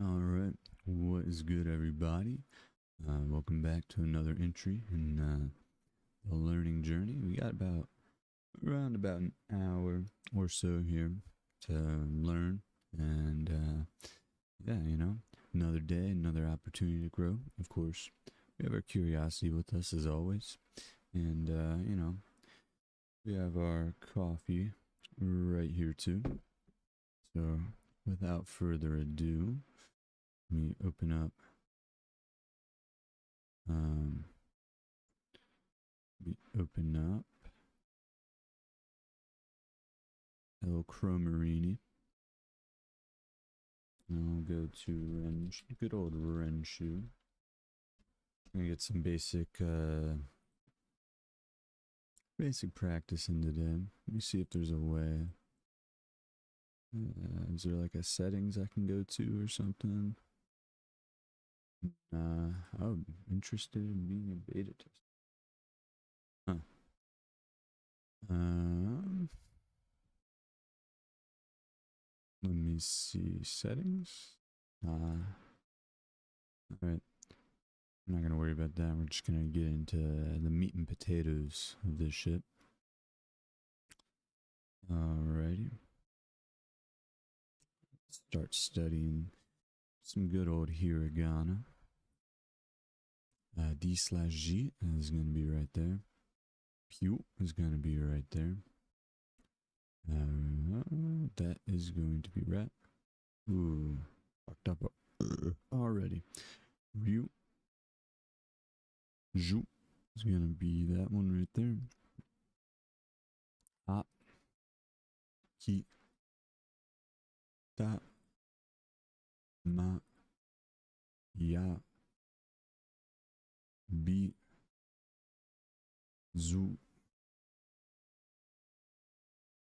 All right, what is good, everybody? Welcome back to another entry in the learning journey. We got around about an hour or so here to learn, and yeah, another day, another opportunity to grow. Of course, we have our curiosity with us as always, and we have our coffee right here too. So, without further ado, let me open up. Um, we open up Hello Chromarini. I'll go to good old Renshu. I'm gonna get some basic practice in today. Let me see if there's a way. Is there like a settings I can go to or something? I'm interested in being a beta test. Huh. Let me see settings. All right. I'm not gonna worry about that. We're just gonna get into the meat and potatoes of this shit. Alrighty. Start studying some good old hiragana. D/G is going to be right there. Pyu is going to be right there. That is going to be right. Ooh, fucked up already. Ryu. Zhu is going to be that one right there. Ah. Ki. Ta. Ma. Ya. Bi. Zu.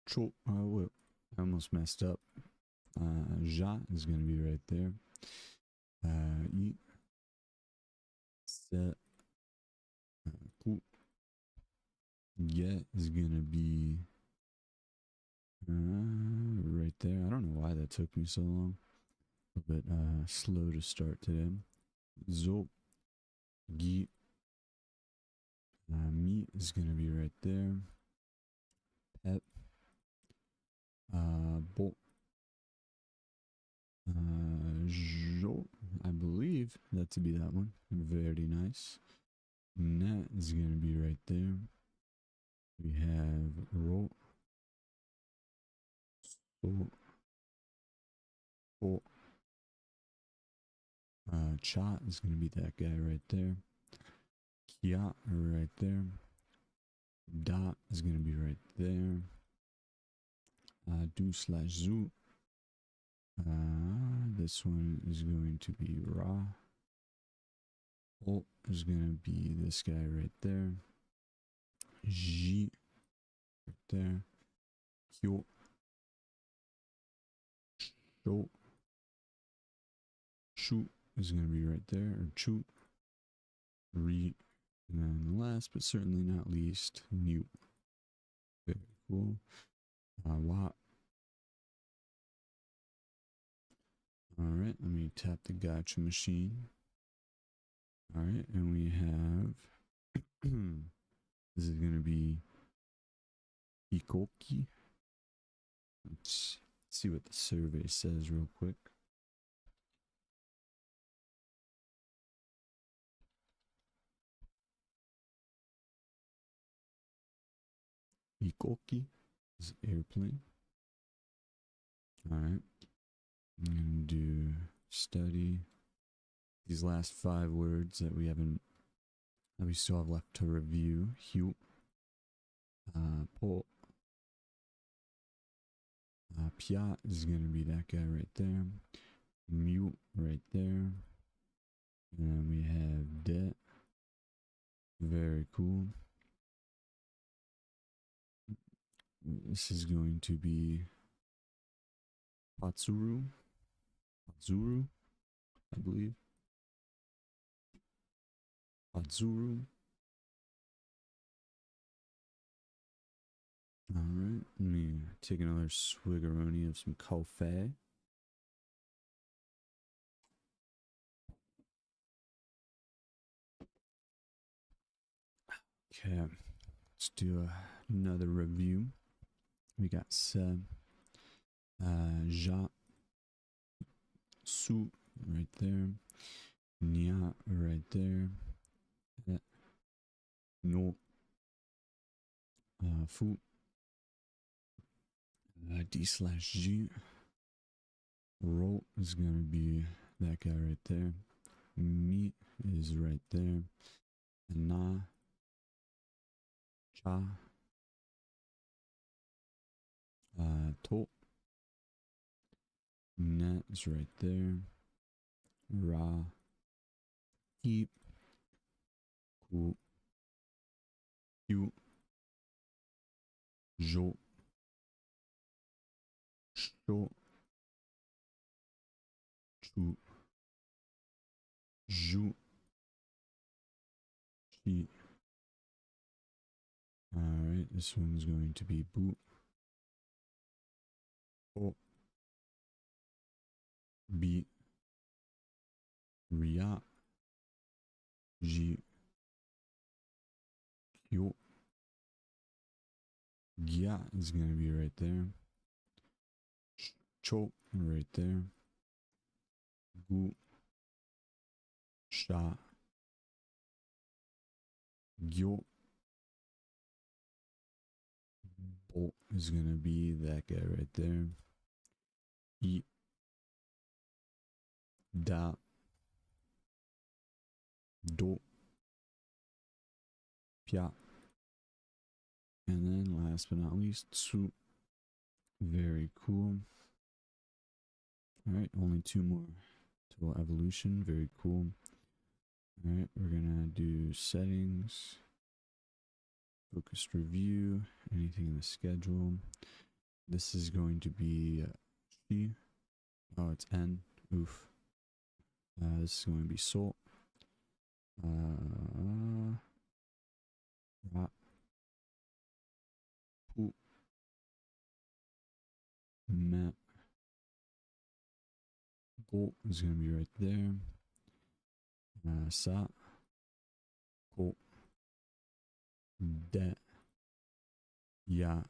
Cho. Well, I almost messed up. Ja is going to be right there. I. Set. Ku. Get is going to be right there. I don't know why that took me so long. A little bit slow to start today. Zo. Gi. Meat is going to be right there. Pep. Bo. Jo. I believe that to be that one. Very nice. Nat is going to be right there. We have Ro. So. Bo. Cha is going to be that guy right there. Kia right there. Dot is going to be right there. Do/Zu. This one is going to be Ra. O is going to be this guy right there. Ji right there. Kyo. Sho. Shu is going to be right there. Or Chu. Ri. And then last but certainly not least, New. Very cool. Wa. Alright, let me tap the gacha machine. Alright, and we have this is going to be Hikoki. Let's see what the survey says real quick. Hikoki is airplane. Alright. I'm going to do study. These last 5 words that we still have left to review. Hyu. Po. Pia is going to be that guy right there. Mute right there. And we have Det. Very cool. This is going to be Patsuru, I believe. Patsuru. Alright, let me take another swiggeroni of some coffee. Okay, let's do another review. We got se, ja, su right there, nya right there, no, fu, d/g, ro is gonna be that guy right there, mi is right there, na, cha, to, net is right there, ra, keep, ku, yu, jo, sho, chu, ju, chi. Alright, this one's going to be bu, o, bi, ria, ji, kyo. Gya is going to be right there. Cho right there. Gu, sha, gyo. Bo is going to be that guy right there. I, da, do, pya. And then last but not least, su. Very cool. Alright, only two more till evolution. Very cool. Alright, we're gonna do settings, focused review, anything in the schedule. This is going to be she. Oh, it's n. Oof. This is going to be so. Ra, pu, me, go is going to be right there. Sa, ko, de, ya,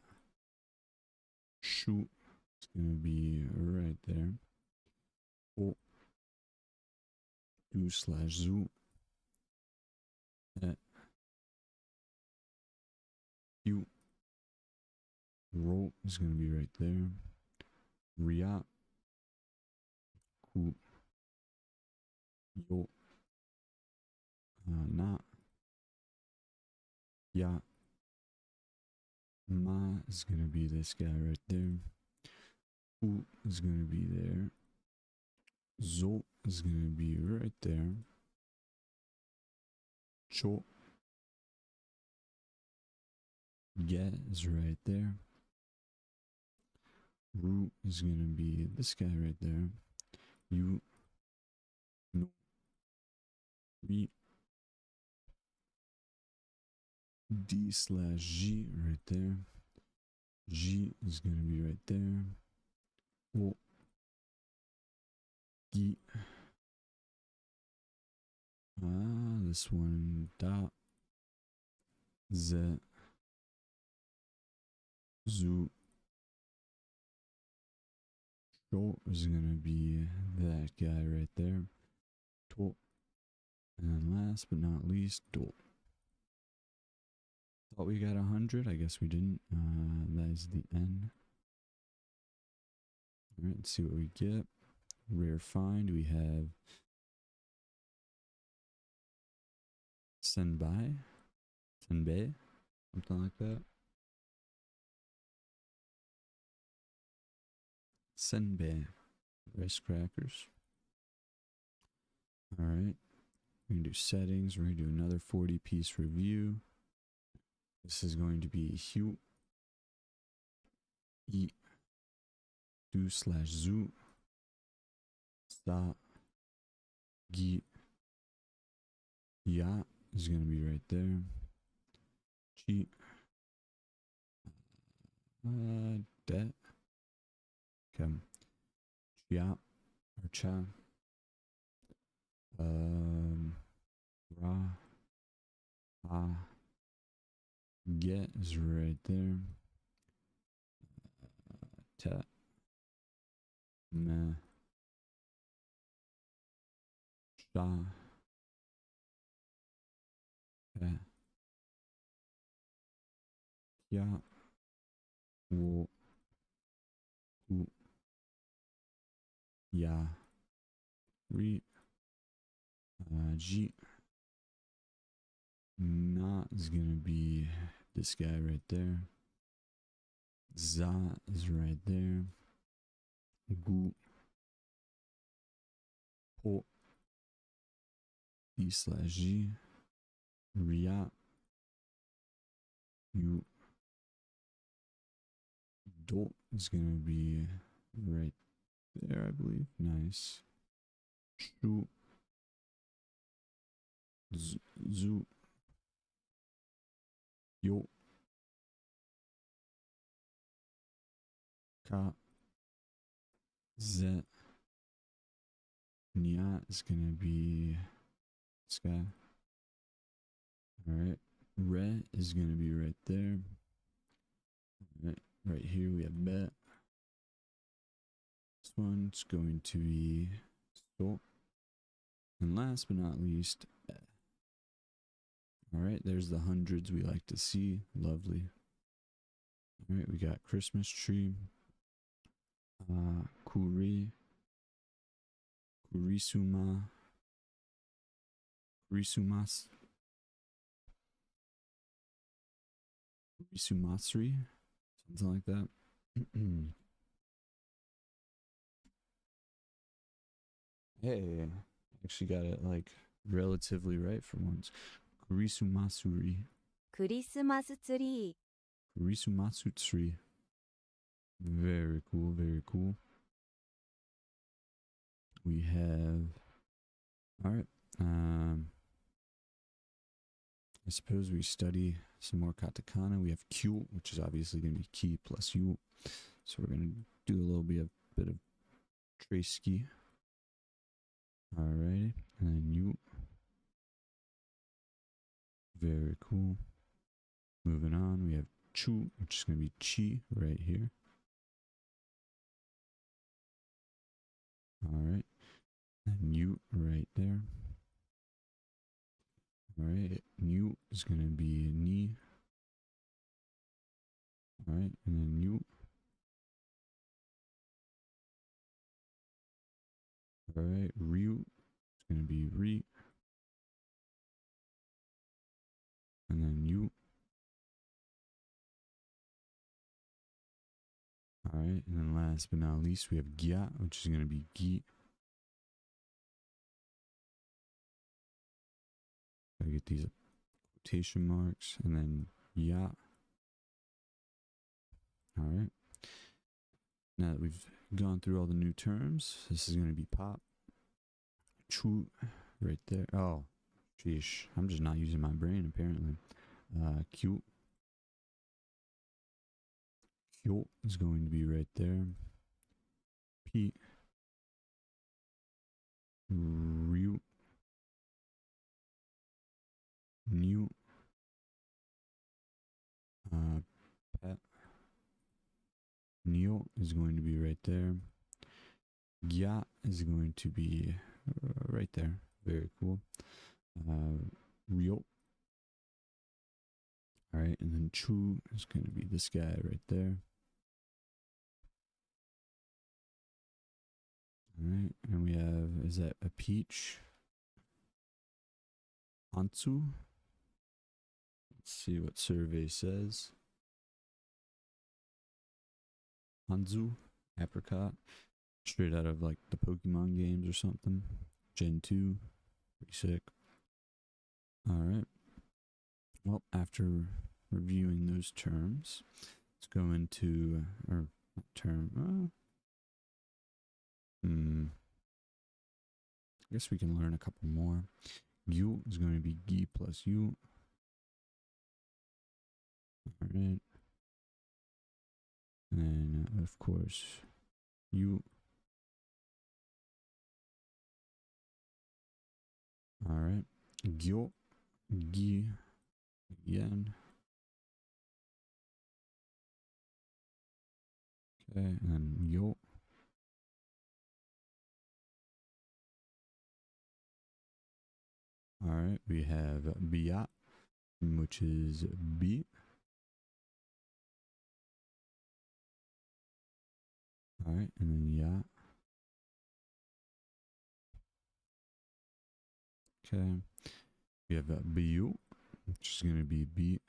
shu is going to be right there. O, du/zu, et, yu, ro is going to be right there. Ria, ku, yo, na, ya, ma is going to be this guy right there. U is going to be there. Zo is going to be right there. Cho, get is right there. Ru is going to be this guy right there. You, no, ri, d/g right there. G is going to be right there. O, gi. This one, da, ze, zu. Sho is going to be that guy right there. To. And last but not least, do. Thought we got 100. I guess we didn't. That is the N. Alright, let's see what we get. Rare find. We have Senbei. Senbei. Something like that. Senbei. Rice crackers. Alright. We're going to do settings. We're going to do another 40-piece review. This is going to be Hyu, I, du/zu, sa, gi, ya is going to be right there. Chi, de, okay. Chia or cha, ra, ah, Get is right there. Ta. Ma. Sha. Pa. Ya. Wo. U. Ya. Re. Ji. Na is gonna be this guy right there. Za is right there. Gu. Po. I/G. Ria. You. Do is gonna be right there, I believe. Nice. Shu. Zu. Yo. Ka. Zet. Nya is gonna be this guy. Alright. Re is gonna be right there. Right here we have bet. This one's going to be so. And last but not least, alright, there's the hundreds we like to see. Lovely. Alright, we got Christmas tree. Kuri. Kurisuma. Kurisumas. Kurisumasri. Something like that. Hey, actually got it like relatively right for once. Kurisumasuri. クリスマスツリー Kurisumatsuri. Very cool, very cool. We have, all right. I suppose we study some more katakana. We have Q, which is obviously going to be ki plus yu. So we're going to do a little bit of Treiski. Alrighty, and then yu. Very cool. Moving on, we have Chu, which is going to be chi right here. Alright, and yu right there. Alright, New is going to be Ni. Alright, and then New. Alright, Ryu is going to be Ri. And then Yu. Alright, and then last but not least, we have Gya, which is going to be Gi. I get these quotation marks, and then Ya. Alright. Now that we've gone through all the new terms, this is going to be Pop. Chu, right there. Oh, sheesh. I'm just not using my brain, apparently. Q. Q is going to be right there. P. Ryu. New. Pet. Neo is going to be right there. Gya is going to be right there. Very cool. Ryo. Alright, and then Chu is going to be this guy right there. Alright, and we have, is that a peach? Antsu. Let's see what survey says. Hanzu, apricot, straight out of like the Pokemon games or something. Gen 2, pretty sick. Alright. Well, after reviewing those terms, let's go into our term. I guess we can learn a couple more. Yu is going to be Gi plus Yu. Alright. And then, of course, Yu. Alright. Gyo. Gi. Again. Okay, and then yo. All right, we have biat, which is B. All right, and then ya. Okay, we have biu, which is going to be B.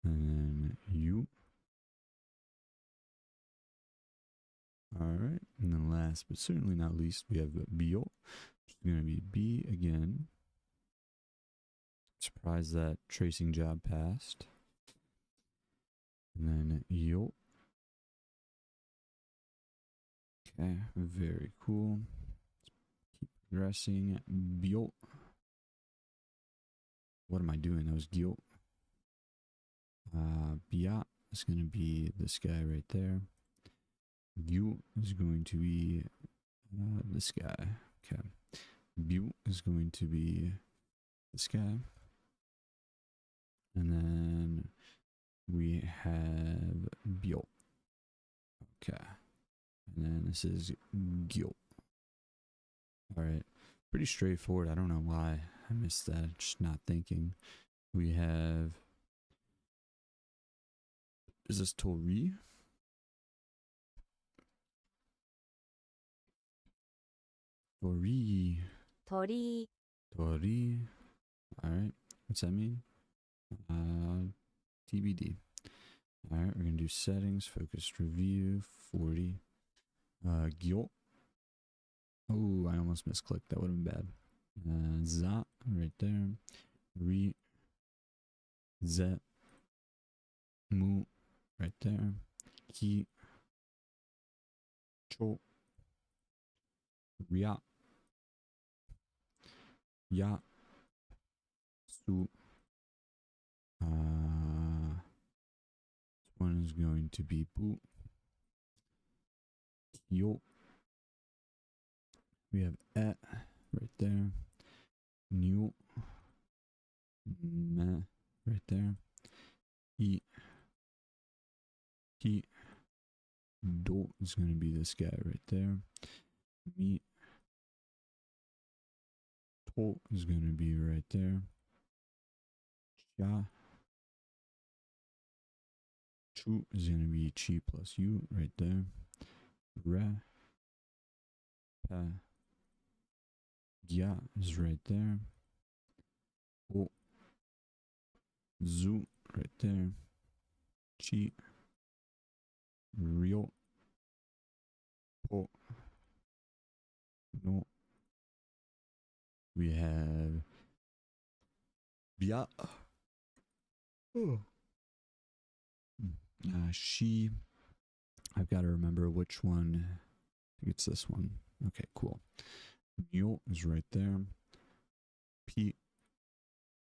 And then you. All right, and then last but certainly not least, we have bio, which is going to be B again. Surprised that tracing job passed. And then yo. Okay, very cool. Keep progressing. Bio. What am I doing? That was gyo. Bia is going to be this guy right there. Gyu is going to be this guy. Okay. Bu is going to be this guy. And then we have bio. Okay. And then this is gyo. All right. Pretty straightforward. I don't know why I missed that. Just not thinking. We have. Is this Tori? Tori. 鳥 Tori. All right. What's that mean? TBD. All right. We're going to do settings, focused review, 40. Gyo. Oh, I almost misclicked. That would have been bad. Za, right there. Re. Zet. Mu, right there. Ki. Cho. Ria. Ya. Su. This one is going to be Bu. Yo. We have Et right there. New. Me right there. E. He. Do is going to be this guy right there. Me. To is going to be right there. Cha. Chu is going to be chi plus u right there. Re. Pa. Gya is right there. O. Zu right there. Chi. Ryo. Po. No. We have Bia. Oh. She. I've got to remember which one. I think it's this one. Okay, cool. Mule is right there. P.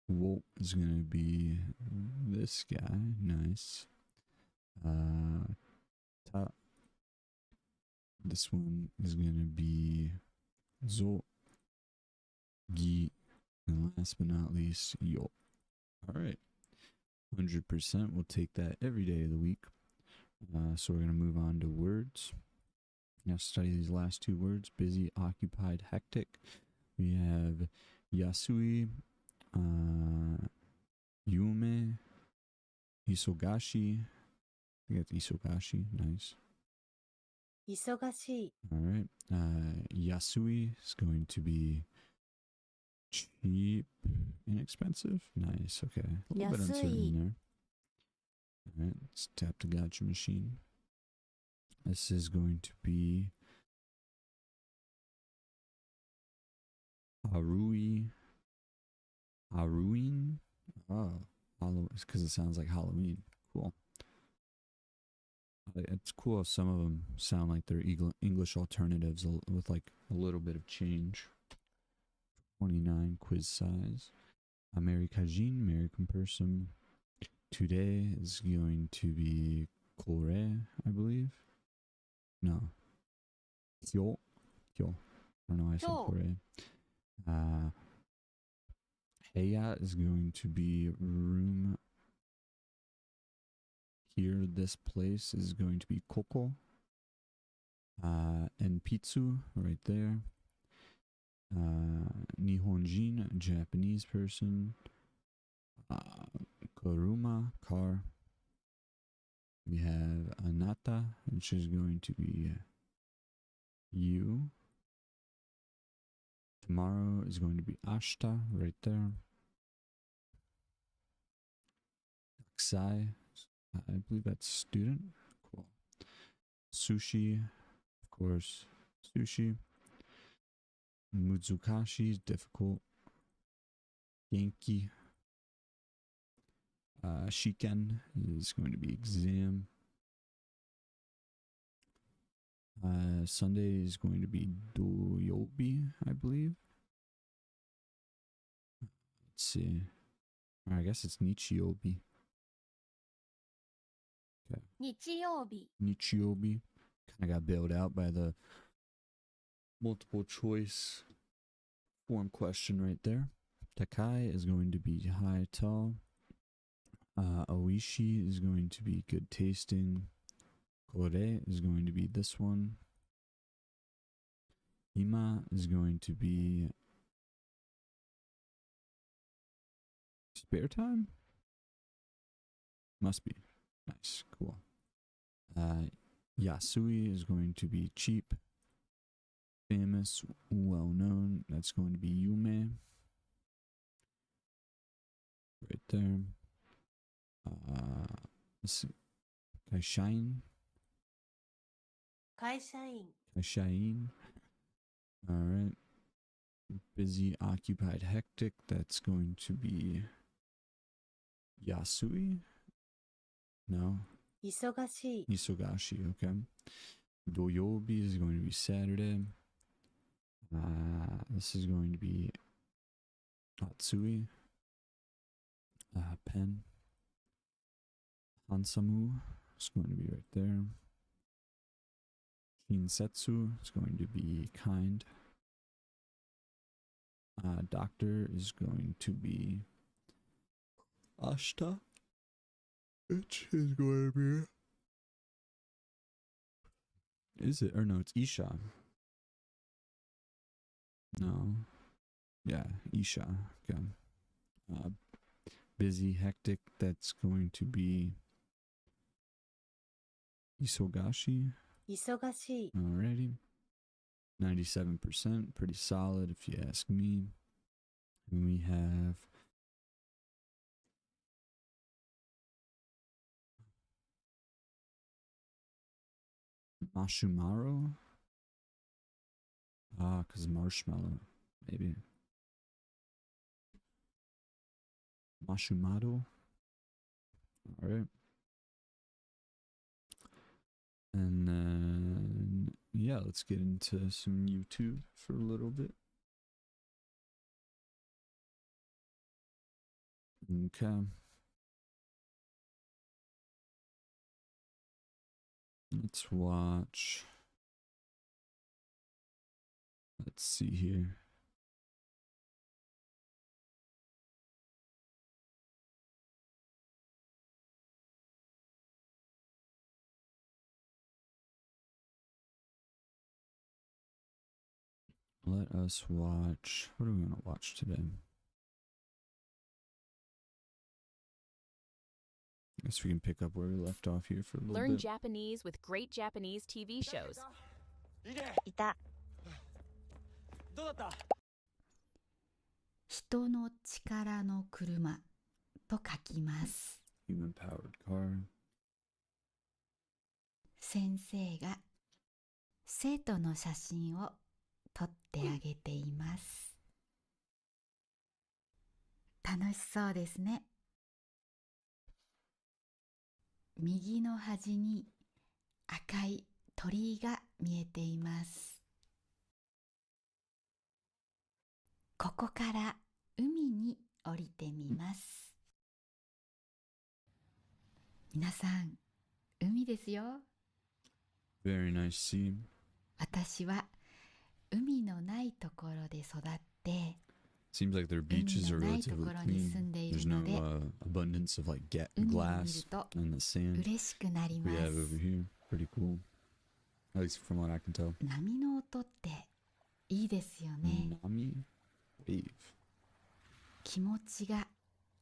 Wo is going to be this guy. Nice. Ta. This one is going to be Zo. Gi. And last but not least, Yo. All right. 100%. We'll take that every day of the week. So we're going to move on to words. Now study these last two words: busy, occupied, hectic. We have Yasui, Yume, Isogashi. I think it's Isogashi. Nice. 忙しい All right. Yasui is going to be cheap, inexpensive. Nice. Okay. A little bit uncertain Yasui. there. All right. Let's tap the gotcha machine. This is going to be Haruin. Oh, it's because it sounds like Halloween. Cool. It's cool if some of them sound like they're English alternatives with like a little bit of change. 29 quiz size. Amerikajin, American person. Today is going to be Kore, I believe. No. Kyo. I don't know why I said Kyo. Kore. Heya is going to be room. here, this place is going to be Koko. And Pitsu, right there. Nihonjin, a Japanese person. Kuruma, car. We have Anata, which is going to be you. Tomorrow is going to be Ashita, right there. Aksai, I believe that's student. Cool. Sushi, of course, sushi. Muzukashi is difficult. Genki. Shiken is going to be exam. Sunday is going to be Doyobi, I believe. Let's see. Or I guess it's Nichiobi. Okay. 日曜日 Nichiobi. Kind of got bailed out by the multiple choice form question right there. Takai is going to be high, tall. Oishi is going to be good tasting. Kore is going to be this one. Ima is going to be spare time? Must be. Nice. Cool. Yasui is going to be cheap. Famous, well known. That's going to be Yume. Right there. Let's see. Kaishain. 会社員 Kaishain. Alright. Busy, occupied, hectic. That's going to be Yasui? No. 忙しい Isogashi, okay. Doyobi is going to be Saturday. This is going to be Atsui. Pen. Hansamu is going to be right there. Shinsetsu is going to be kind. Doctor is going to be Ashita, which is going to be... Is it? Or no, it's Isha. No. Yeah, Isha. Okay. Busy, hectic, that's going to be Isogashi. 忙しい Alrighty. 97%, pretty solid if you ask me. And we have Mashumaro. Because marshmallow, maybe. Mashumado. Alright. And then, yeah, let's get into some YouTube for a little bit. Okay. Let's watch. Let's see here. Let us watch. What are we going to watch today? Guess we can pick up where we left off here for a little Learn bit. Japanese with great Japanese TV shows. いた人の力の車と書きます。 Human powered car. 先生が生徒の写真を撮ってあげています。楽しそうですね。右の端に赤い鳥居が見えています。ここから海に降りてみます。皆さん、海ですよ。Very nice scene. 私は海のないところで育って、Seems like their 海 beaches の are ないと relatively ころに住ん clean. でい There's る no ので abundance of like 海を見る glass と and the sand 嬉しくなり we ま have over す。 here. Pretty cool. At least from what I can tell. 波の音っていいですよね。 Nami wave. 気持ちが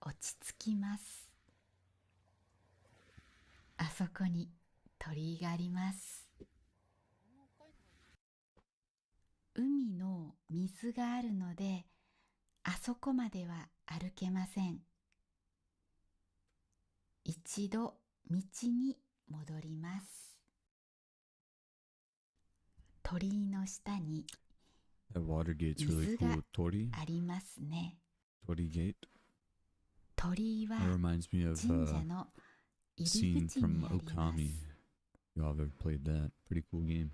落ち着きます。あそこに鳥居があります。海の水があるので、あそこまでは歩けません。一度道に戻ります。鳥居の下に That water gate's really 水が cool. Tori? ありますね。 Tori gate? 鳥居は That reminds me of 神社の入り scene 口に from あります。 Okami. Y'all have ever played that? Pretty cool game.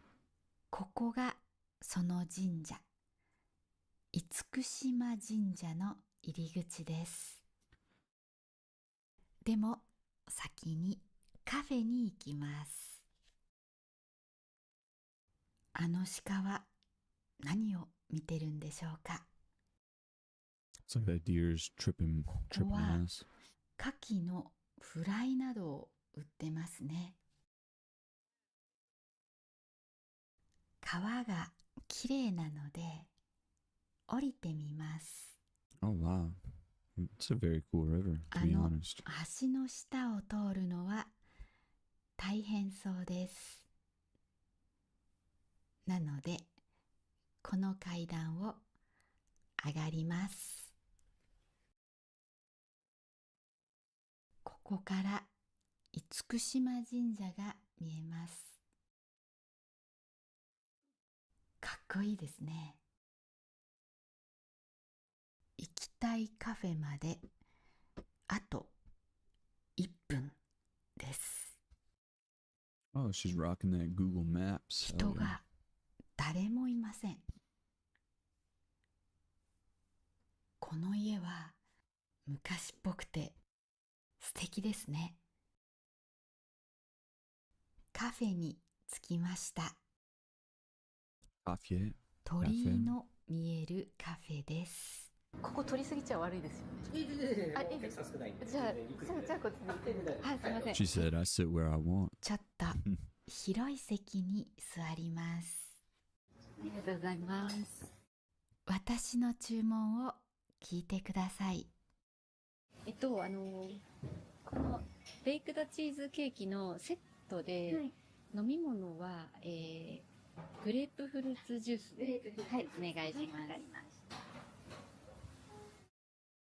ここがその神社、厳島神社の入り口です。でも先にカフェに行きます。あの鹿は何を見てるんでしょうか。 It's like that deer's tripping Wow. us. 牡蠣のフライなどを売ってますね。川がきれいなので降りてみます。 Oh wow. It's a very cool river, to be あの honest. 橋の下を通るのは大変そうです。なのでこの階段を上がります。ここから厳島神社が見えます。かっこいいですね。行きたいカフェまであと1分です。 Oh, she's rocking that Google Maps. 人 Oh, yeah. が誰もいません。この家は昔っぽくて素敵ですね。カフェに着きました。 Coffee. 鳥居の見えるカフェです。ここ取りすぎちゃ悪いですよね。あ、いいです。じゃあこっちに。はい、すみません。 She said, I sit where I want. ちょっと広い席に座ります。ありがとうございます。私の注文を聞いてください。このベイクドチーズケーキのセットで、飲み物は、グレープフルーツジュースで、はい、お願いします。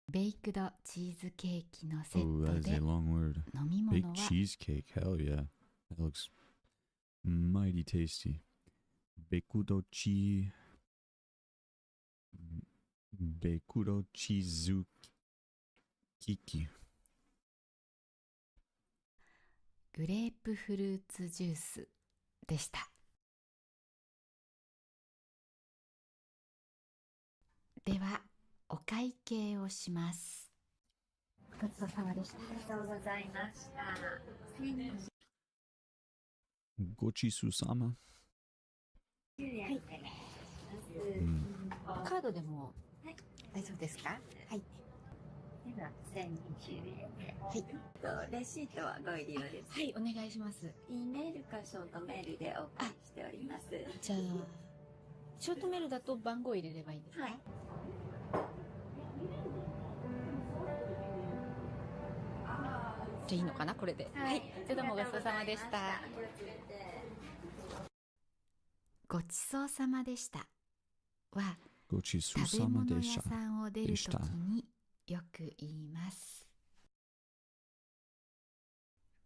ベイクドチーズケーキのセ Oh, ッ that ト is で a long word. 飲み物 Baked は cheesecake. Hell yeah. That looks mighty tasty. Bekudo chi. Bekudo chizukiki. グレープフルーツジュースでした。ではお会計をします。ごちそうさまでした。ありがとうございました。Gochisu-sama. カードでも大丈夫ですか？はい。では1020円で。はい。レシートはご入り用です。はい、お願いします。 E メールかショートメールでお送りしております。じゃあ、ショートメールだと番号入れればいいんですか？はい。じゃあいいのかな、これで。はい。じゃあどうもごちそうさまでした。ごちそうさまでしたは食べ Gochisu-sama 物屋 desha. さんを出るときでしたによく言います。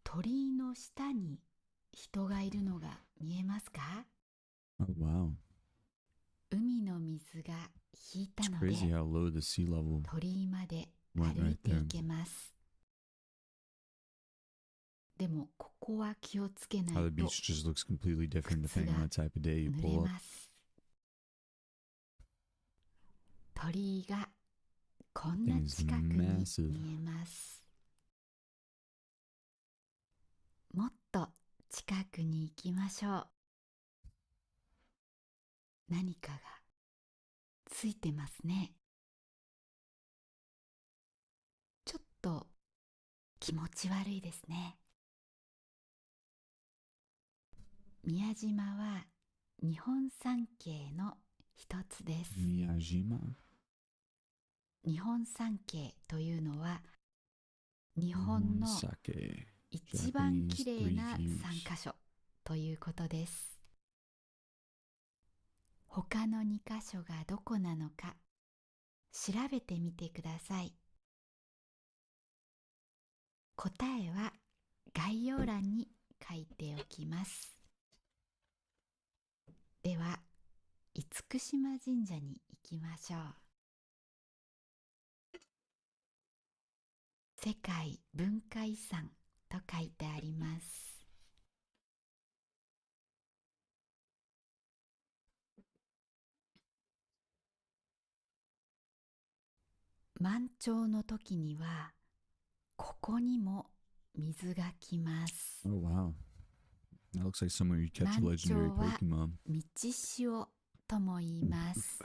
鳥居の下に人がいるのが見えますか？ Oh, wow. 海の水が引いた It's の crazy で how low the sea level 鳥居まで went 歩い right てい there. けます。でもここは気をつけな How い the と beach just looks completely different depending on the type of day you 濡 pull れ up. ます。鳥居がこんな Thing is 近くに massive. 見えます。もっと近くに行きましょう。何かがついてますね。気持ち悪いですね。宮島は日本三景の一つです。 Miyajima? 日本三景というのは日本の Sake. 一番きれいな Japanese 3カ所ということです。他の2カ所がどこなのか調べてみてください。答えは概要欄に書いておきます。では、厳島神社に行きましょう。世界文化遺産と書いてあります。満潮の時にはここにも水が来ます。 Oh, wow. That looks like somewhere you catch a 満 legendary 潮は Pokemon. 満ち潮とも言います。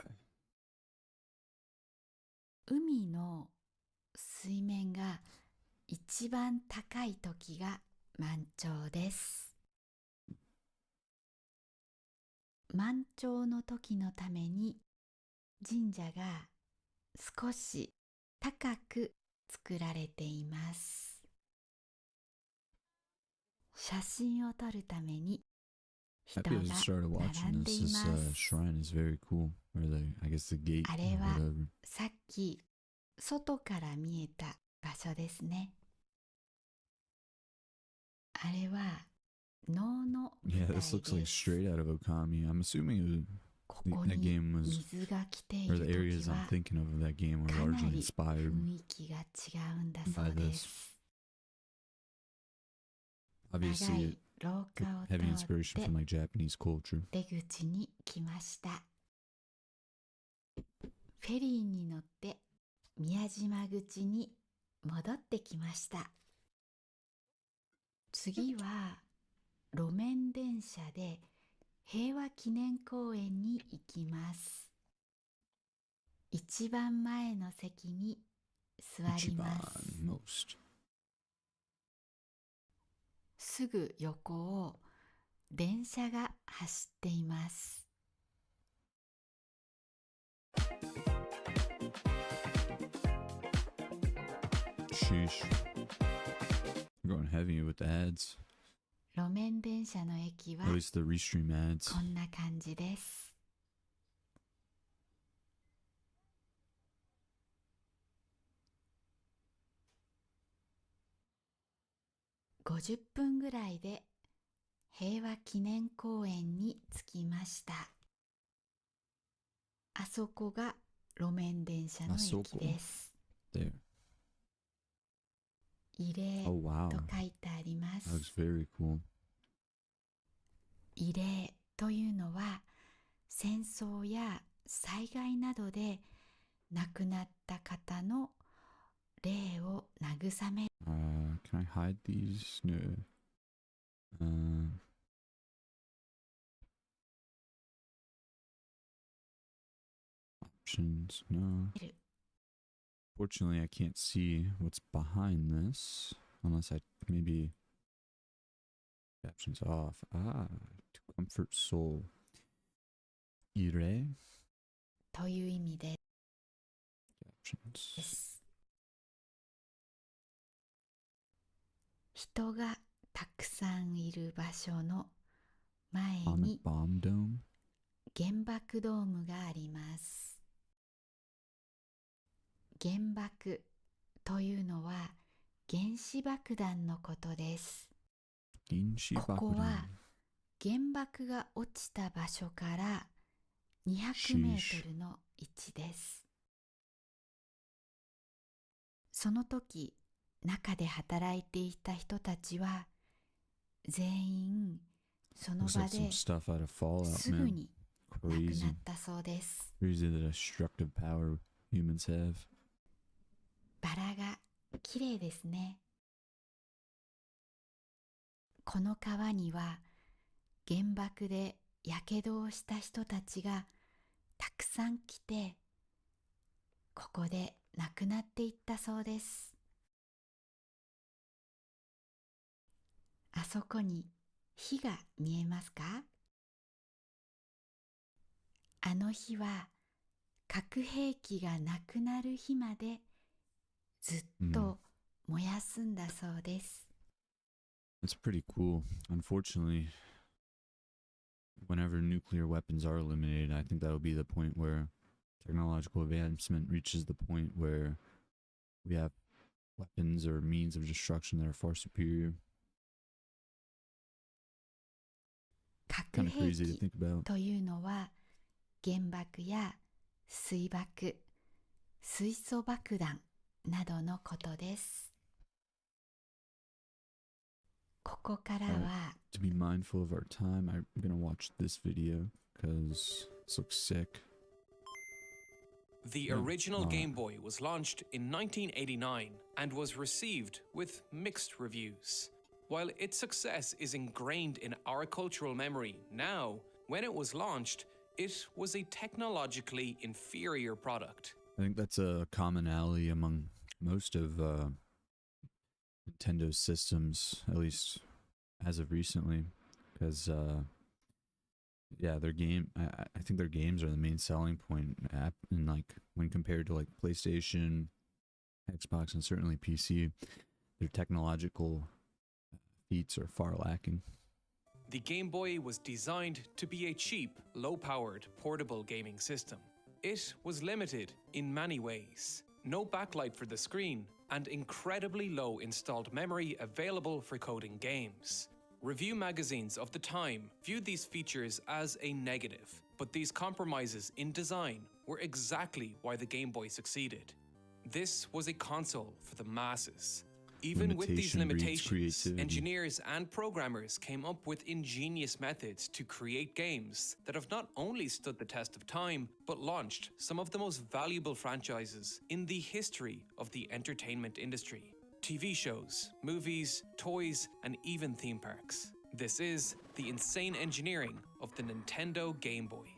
海の水面が一番高い時が満潮です。満潮の時のために神社が少し高く作られています。写真を撮るために人が Happy I just started 並 watching んで this. い This ます。 shrine is very cool. Or I guess the gate あれ or は whatever. さっき外から見えた場所ですね。あれは能の舞 Yeah, 台 this looks like です。 straight out of Okami. I'm assuming こ it こ was, that に game was, 水が来てい or る the areas 時 I'm は thinking of that game were かな largely り inspired 雰囲気が違うんだそ by うで this. す。 Obviously, 長 it い廊下を heavy 通 inspiration って from like Japanese culture. 出口に来ました。フェリーに乗って宮島口に戻ってきました。次は路面電車で平和記念公園に行きます。一番前の席に座ります。 Ichiban most. すぐ横を電車が走っています。 Sheesh. Going heavy with the ads. 路面電車の駅は At least the restream ads. こんな感じです。50分ぐらいで平和記念公園に着きました。あそこが路面電車の駅です。 There. 慰霊 Oh, wow. と書いてありま That す。 looks very cool. 慰霊というのは戦争や災害などで亡くなった方の霊を慰める。 Can I hide these? No. Options? No. Fortunately, I can't see what's behind this. Unless I maybe... Captions off. To comfort soul. Ire? という意味で Captions. す。人がたくさんいる場所の前 Atomic に bomb dome? 原爆ドームがあります。原爆というのは原子爆弾のことです。 Ginshi ここ Bakudan. は原爆が落ちた場所から200メートルの位置です。その時、中で働いていた人たちは全員その Looks 場 like で some stuff out of Fallout, すぐ man. に亡く Crazy. なったそうです。 Crazy the destructive power humans have. バラがきれいですね。この川には原爆でやけどをした人たちがたくさん来て、ここで亡くなっていったそうです。あそこに火が見えますか？あの火は核兵器がなくなる日までずっと燃やすんだそうです。That's pretty cool. Unfortunately, whenever nuclear weapons are eliminated, I think that'll be the point where technological advancement reaches the point where we have weapons or means of destruction that are far superior. 核 Kind of 兵 crazy to 器 think about. というのは原爆や水爆、水素爆弾などのことです。ここからは To be mindful of our time, I'm gonna watch this video because this looks sick. The Yeah. original Oh. Game Boy was launched in 1989 and was received with mixed reviews. While its success is ingrained in our cultural memory now, when it was launched, it was a technologically inferior product. I think that's a commonality among most of Nintendo's systems, at least as of recently, because yeah, their game. I think their games are the main selling point, and like when compared to like PlayStation, Xbox, and certainly PC, their technological feats are far lacking. The Game Boy was designed to be a cheap, low-powered, portable gaming system. It was limited in many ways. No backlight for the screen, and incredibly low installed memory available for coding games. Review magazines of the time viewed these features as a negative, but these compromises in design were exactly why the Game Boy succeeded. This was a console for the masses. Even with these Limitation breeds limitations, creativity. engineers and programmers came up with ingenious methods to create games that have not only stood the test of time, but launched some of the most valuable franchises in the history of the entertainment industry. TV shows, movies, toys, and even theme parks. This is the insane engineering of the Nintendo Game Boy.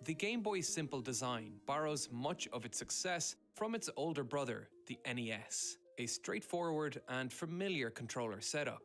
The Game Boy's simple design borrows much of its success from its older brother, the NES, a straightforward and familiar controller setup.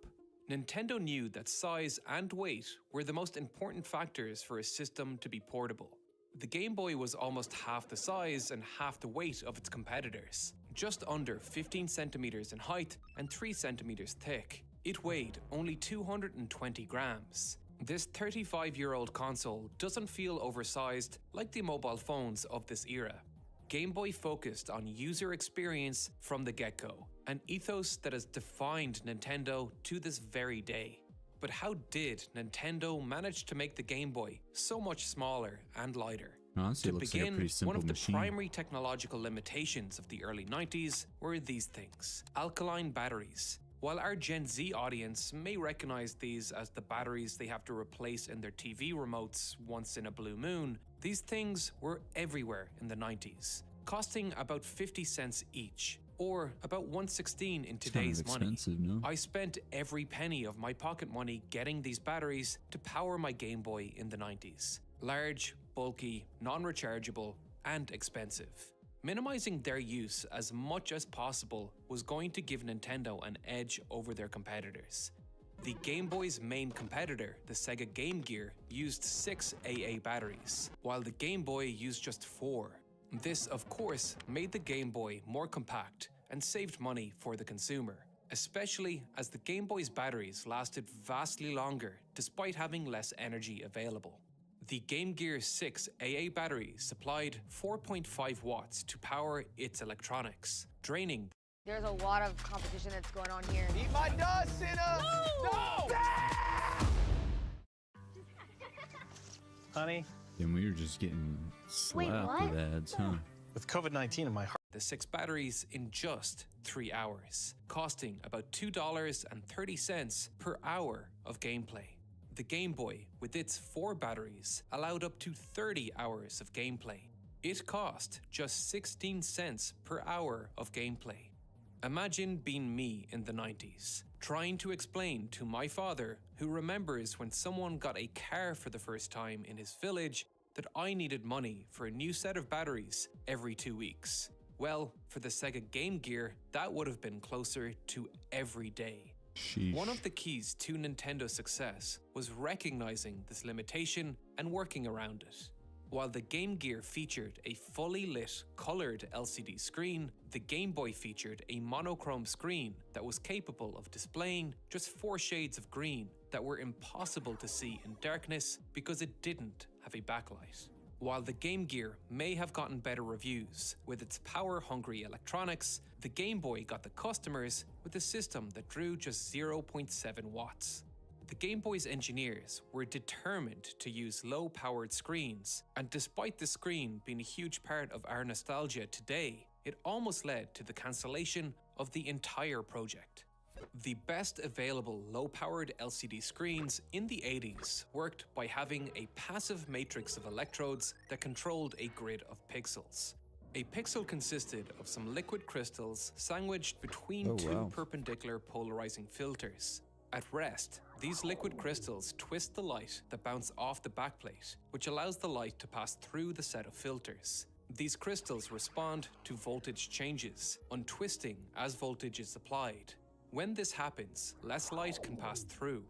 Nintendo knew that size and weight were the most important factors for a system to be portable. The Game Boy was almost half the size and half the weight of its competitors, just under 15 centimeters in height and 3 centimeters thick. It weighed only 220 grams. This 35-year-old console doesn't feel oversized like the mobile phones of this era. Game Boy focused on user experience from the get-go, an ethos that has defined Nintendo to this very day. But how did Nintendo manage to make the Game Boy so much smaller and lighter? Honestly, it To looks like a begin, pretty simple one of the machine. primary technological limitations of the early 90s were these things: alkaline batteries. While our Gen Z audience may recognize these as the batteries they have to replace in their TV remotes once in a blue moon, these things were everywhere in the 90s, costing about 50 cents each, or about 1/16 in It's kind of today's money. expensive, no? I spent every penny of my pocket money getting these batteries to power my Game Boy in the 90s. Large, bulky, non-rechargeable, and expensive. Minimizing their use as much as possible was going to give Nintendo an edge over their competitors. The Game Boy's main competitor, the Sega Game Gear, used 6 AA batteries, while the Game Boy used just 4. This, of course, made the Game Boy more compact and saved money for the consumer, especially as the Game Boy's batteries lasted vastly longer despite having less energy available. The Game Gear 6 AA battery supplied 4.5 watts to power its electronics, draining There's a lot of competition that's going on here. Eat my dust, Cinna! No! Honey, And we were just getting slapped what? with ads, huh? with COVID-19 in my heart. the 6 batteries in just 3 hours, costing about $2.30 per hour of gameplay. The Game Boy, with its 4 batteries, allowed up to 30 hours of gameplay. It cost just 16 cents per hour of gameplay. Imagine being me in the 90s, trying to explain to my father, who remembers when someone got a car for the first time in his village, that I needed money for a new set of batteries every 2 weeks. Well, for the Sega Game Gear, that would have been closer to every day. Sheesh. One of the keys to Nintendo's success was recognizing this limitation and working around it. While the Game Gear featured a fully lit, colored LCD screen, the Game Boy featured a monochrome screen that was capable of displaying just 4 shades of green that were impossible to see in darkness because it didn't have a backlight. While the Game Gear may have gotten better reviews with its power-hungry electronics, the Game Boy got the customers with a system that drew just 0.7 watts. The Game Boy's engineers were determined to use low-powered screens, and despite the screen being a huge part of our nostalgia today, it almost led to the cancellation of the entire project. The best available low-powered LCD screens in the 80s worked by having a passive matrix of electrodes that controlled a grid of pixels. A pixel consisted of some liquid crystals sandwiched between two perpendicular polarizing filters. At rest, these liquid crystals twist the light that bounce off the backplate, which allows the light to pass through the set of filters. These crystals respond to voltage changes, untwisting as voltage is applied. When this happens, less light can pass through.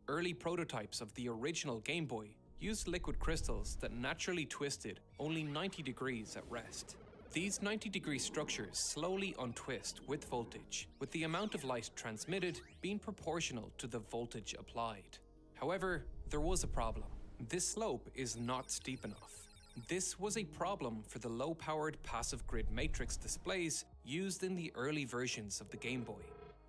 Early prototypes of the original Game Boy used liquid crystals that naturally twisted only 90 degrees at rest. These 90-degree structures slowly untwist with voltage, with the amount of light transmitted being proportional to the voltage applied. However, there was a problem. This slope is not steep enough. This was a problem for the low-powered passive grid matrix displays used in the early versions of the Game Boy.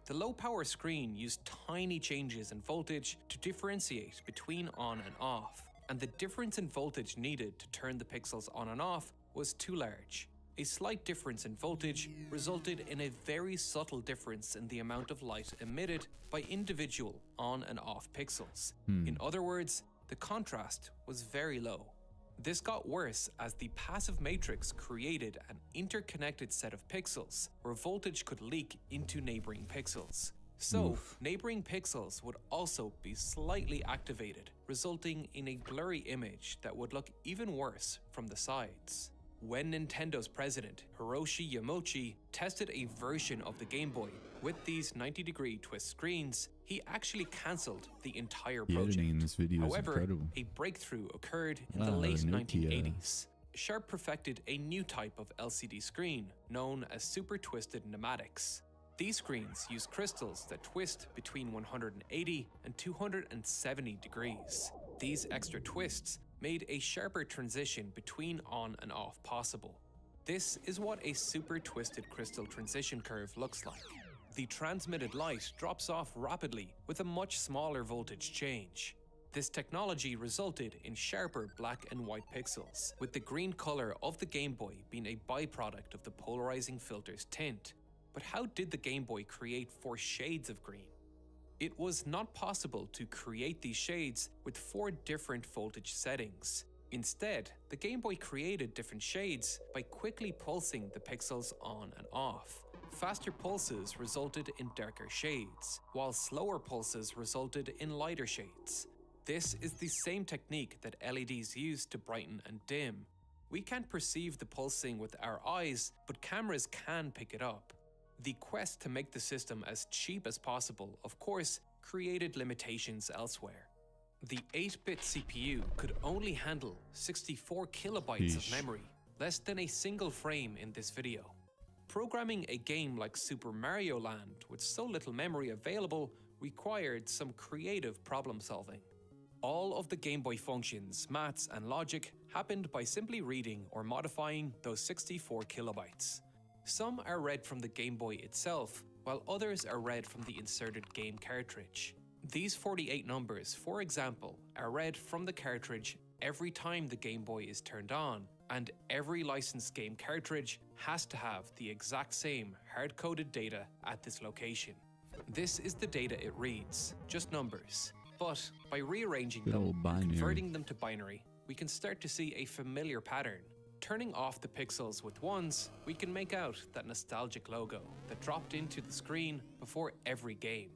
The low-power screen used tiny changes in voltage to differentiate between on and off, and the difference in voltage needed to turn the pixels on and off was too large. A slight difference in voltage resulted in a very subtle difference in the amount of light emitted by individual on and off pixels. In other words, the contrast was very low. This got worse as the passive matrix created an interconnected set of pixels where voltage could leak into neighboring pixels. So, neighboring pixels would also be slightly activated, resulting in a blurry image that would look even worse from the sides. When Nintendo's president, Hiroshi Yamauchi, tested a version of the Game Boy with these 90-degree twist screens, he actually cancelled the entire The project. editing in this video is However, incredible. a breakthrough occurred in the Wow, late Nokia. 1980s. Sharp perfected a new type of LCD screen known as super twisted pneumatics. These screens use crystals that twist between 180 and 270 degrees. These extra twists made a sharper transition between on and off possible. This is what a super twisted crystal transition curve looks like. The transmitted light drops off rapidly with a much smaller voltage change. This technology resulted in sharper black and white pixels, with the green color of the Game Boy being a byproduct of the polarizing filter's tint. But how did the Game Boy create 4 shades of green? It was not possible to create these shades with 4 different voltage settings. Instead, the Game Boy created different shades by quickly pulsing the pixels on and off. Faster pulses resulted in darker shades, while slower pulses resulted in lighter shades. This is the same technique that LEDs use to brighten and dim. We can't perceive the pulsing with our eyes, but cameras can pick it up. The quest to make the system as cheap as possible, of course, created limitations elsewhere. The 8-bit CPU could only handle 64 kilobytes of memory, less than a single frame in this video. Programming a game like Super Mario Land with so little memory available required some creative problem solving. All of the Game Boy functions, maths, and logic happened by simply reading or modifying those 64 kilobytes. Some are read from the Game Boy itself, while others are read from the inserted game cartridge. These 48 numbers, for example, are read from the cartridge every time the Game Boy is turned on, and every licensed game cartridge has to have the exact same hard-coded data at this location. This is the data it reads, just numbers. But by rearranging Good them old and binary. converting them to binary, we can start to see a familiar pattern. Turning off the pixels with ones, we can make out that nostalgic logo that dropped into the screen before every game.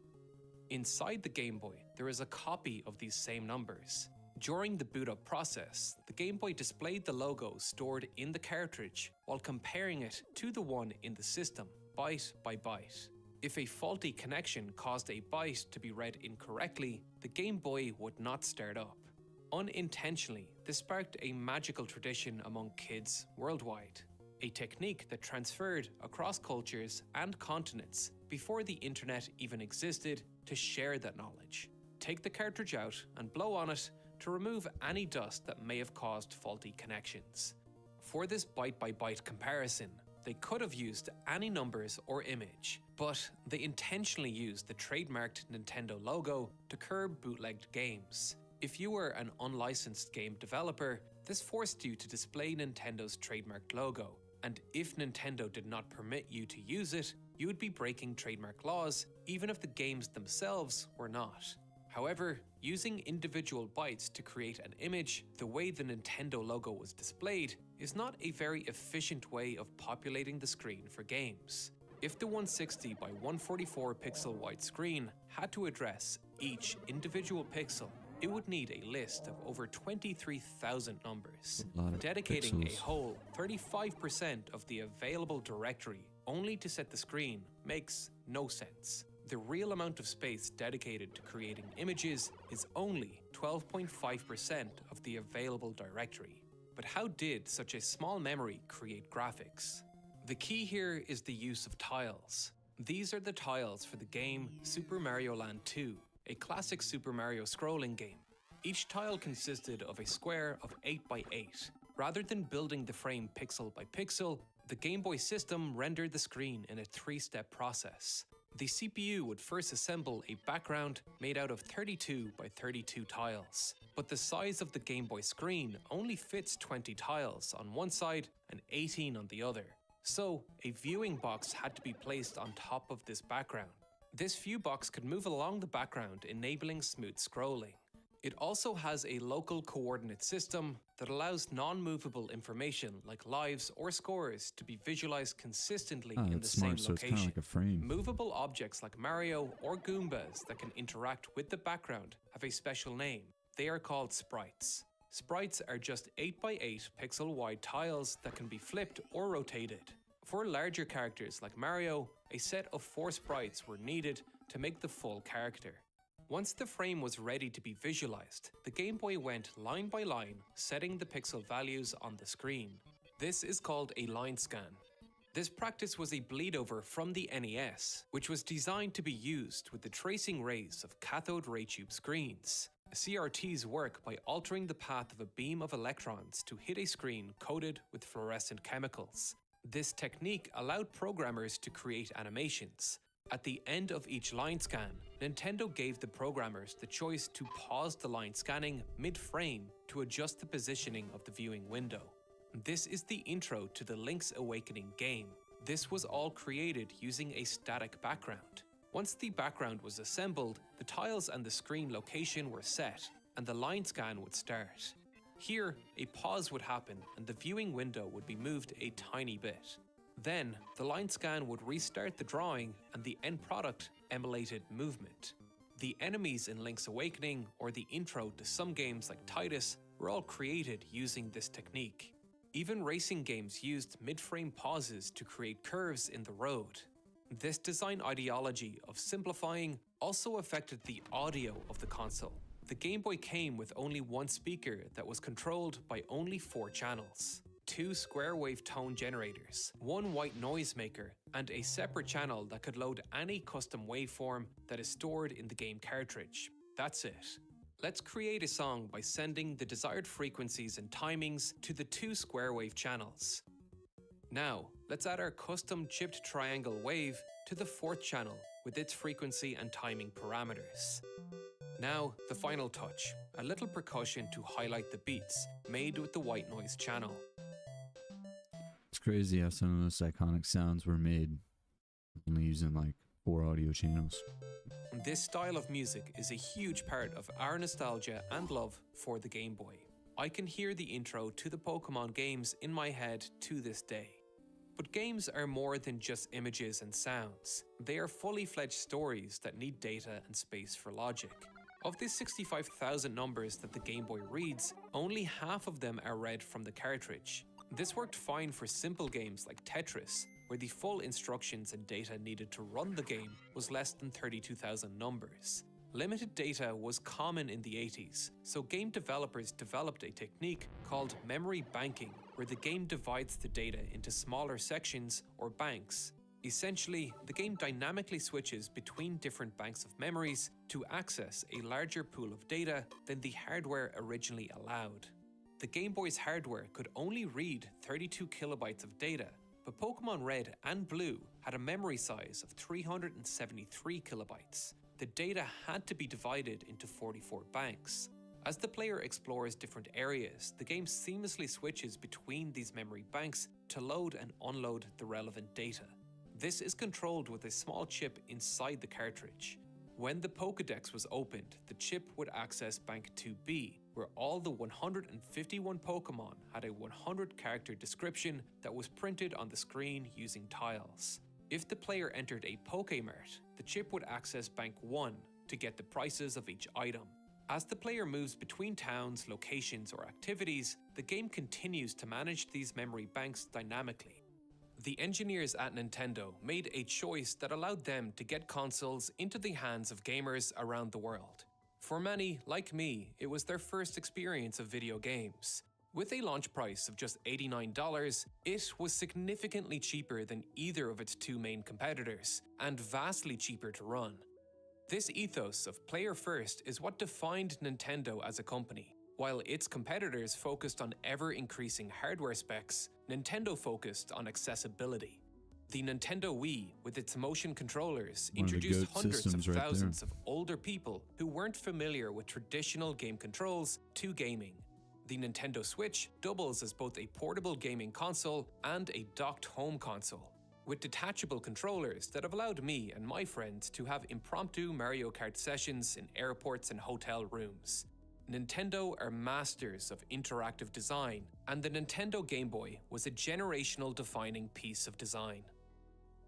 Inside the Game Boy, there is a copy of these same numbers. During the boot up process, the Game Boy displayed the logo stored in the cartridge while comparing it to the one in the system, byte by byte. If a faulty connection caused a byte to be read incorrectly, the Game Boy would not start up. Unintentionally, this sparked a magical tradition among kids worldwide, a technique that transferred across cultures and continents before the internet even existed to share that knowledge. Take the cartridge out and blow on it to remove any dust that may have caused faulty connections. For this byte-by-byte comparison, they could have used any numbers or image, but they intentionally used the trademarked Nintendo logo to curb bootlegged games. If you were an unlicensed game developer, this forced you to display Nintendo's trademarked logo, and if Nintendo did not permit you to use it, you would be breaking trademark laws, even if the games themselves were not. However, using individual bytes to create an image the way the Nintendo logo was displayed is not a very efficient way of populating the screen for games. If the 160 by 144 pixel wide screen had to address each individual pixel, it would need a list of over 23,000 numbers, dedicating a whole 35% of the available directory only to set the screen makes no sense. The real amount of space dedicated to creating images is only 12.5% of the available directory. But how did such a small memory create graphics? The key here is the use of tiles. These are the tiles for the game Super Mario Land 2, a classic Super Mario scrolling game. Each tile consisted of a square of 8 by 8. Rather than building the frame pixel by pixel, the Game Boy system rendered the screen in a 3-step process. The CPU would first assemble a background made out of 32 by 32 tiles, but the size of the Game Boy screen only fits 20 tiles on one side and 18 on the other. So, a viewing box had to be placed on top of this background. This view box could move along the background, enabling smooth scrolling. It also has a local coordinate system that allows non-movable information like lives or scores to be visualized consistently in the same So it's kind of location. like a frame. Movable objects like Mario or Goombas that can interact with the background have a special name. They are called sprites. Sprites are just 8 by 8 pixel wide tiles that can be flipped or rotated. For larger characters like Mario, a set of 4 sprites were needed to make the full character. Once the frame was ready to be visualized, the Game Boy went line by line, setting the pixel values on the screen. This is called a line scan. This practice was a bleed over from the NES, which was designed to be used with the tracing rays of cathode ray tube screens. CRTs work by altering the path of a beam of electrons to hit a screen coated with fluorescent chemicals. This technique allowed programmers to create animations. At the end of each line scan, Nintendo gave the programmers the choice to pause the line scanning mid-frame to adjust the positioning of the viewing window. This is the intro to the Link's Awakening game. This was all created using a static background. Once the background was assembled, the tiles and the screen location were set, and the line scan would start. Here, a pause would happen and the viewing window would be moved a tiny bit. Then, the line scan would restart the drawing and the end product emulated movement. The enemies in Link's Awakening or the intro to some games like Tidus were all created using this technique. Even racing games used mid-frame pauses to create curves in the road. This design ideology of simplifying also affected the audio of the console. The Game Boy came with only one speaker that was controlled by only 4 channels. 2 square wave tone generators, 1 white noise maker, and a separate channel that could load any custom waveform that is stored in the game cartridge. That's it. Let's create a song by sending the desired frequencies and timings to the 2 square wave channels. Now, let's add our custom chipped triangle wave to the 4th channel with its frequency and timing parameters. Now, the final touch, a little percussion to highlight the beats, made with the white noise channel. It's crazy how some of those iconic sounds were made only using like 4 audio channels. This style of music is a huge part of our nostalgia and love for the Game Boy. I can hear the intro to the Pokemon games in my head to this day. But games are more than just images and sounds. They are fully fledged stories that need data and space for logic. Of the 65,000 numbers that the Game Boy reads, only half of them are read from the cartridge. This worked fine for simple games like Tetris, where the full instructions and data needed to run the game was less than 32,000 numbers. Limited data was common in the 80s, so game developers developed a technique called memory banking, where the game divides the data into smaller sections or banks. Essentially, the game dynamically switches between different banks of memories to access a larger pool of data than the hardware originally allowed. The Game Boy's hardware could only read 32 kilobytes of data, but Pokemon Red and Blue had a memory size of 373 kilobytes. The data had to be divided into 44 banks. As the player explores different areas, the game seamlessly switches between these memory banks to load and unload the relevant data. This is controlled with a small chip inside the cartridge. When the Pokédex was opened, the chip would access Bank 2B, where all the 151 Pokémon had a 100-character description that was printed on the screen using tiles. If the player entered a Pokémart, the chip would access Bank 1 to get the prices of each item. As the player moves between towns, locations, or activities, the game continues to manage these memory banks dynamically. The engineers at Nintendo made a choice that allowed them to get consoles into the hands of gamers around the world. For many, like me, it was their first experience of video games. With a launch price of just $89, it was significantly cheaper than either of its two main competitors, and vastly cheaper to run. This ethos of player first is what defined Nintendo as a company. While its competitors focused on ever-increasing hardware specs, Nintendo focused on accessibility. The Nintendo Wii, with its motion controllers, introduced hundreds of thousands of older people who weren't familiar with traditional game controls to gaming. The Nintendo Switch doubles as both a portable gaming console and a docked home console, with detachable controllers that have allowed me and my friends to have impromptu Mario Kart sessions in airports and hotel rooms. Nintendo are masters of interactive design, and the Nintendo Game Boy was a generational defining piece of design.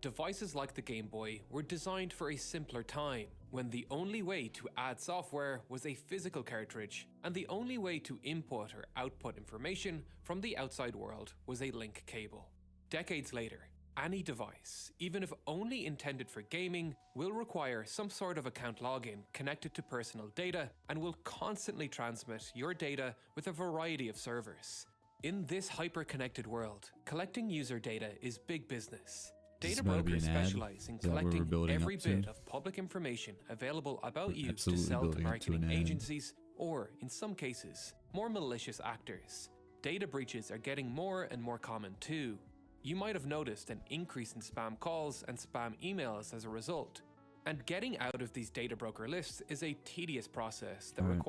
Devices like the Game Boy were designed for a simpler time, when the only way to add software was a physical cartridge, and the only way to input or output information from the outside world was a link cable. Decades later, any device, even if only intended for gaming, will require some sort of account login connected to personal data and will constantly transmit your data with a variety of servers. In this hyper-connected world, collecting user data is big business. Data brokers specialize in collecting every bit of public information available about you to sell to marketing agencies or, in some cases, more malicious actors. Data breaches are getting more and more common too. You might have noticed an increase in spam calls and spam emails as a result. And getting out of these data broker lists is a tedious process that requires...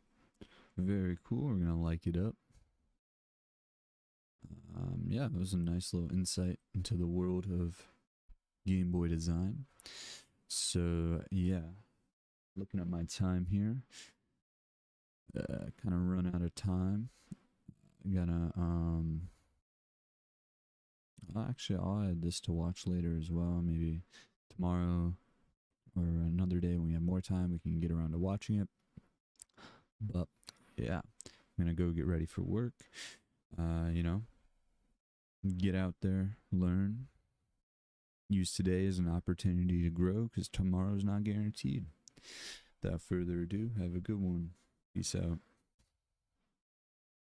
Very cool. We're going to like it up. Yeah, it was a nice little insight into the world of Game Boy design. So, yeah. Looking at my time here. Kind of run out of time. Gonna, actually, I'll add this to watch later as well. Maybe tomorrow or another day when we have more time, we can get around to watching it. But yeah, I'm gonna go get ready for work. You know, get out there, learn, use today as an opportunity to grow, because tomorrow's not guaranteed. Without further ado, have a good one. Peace out.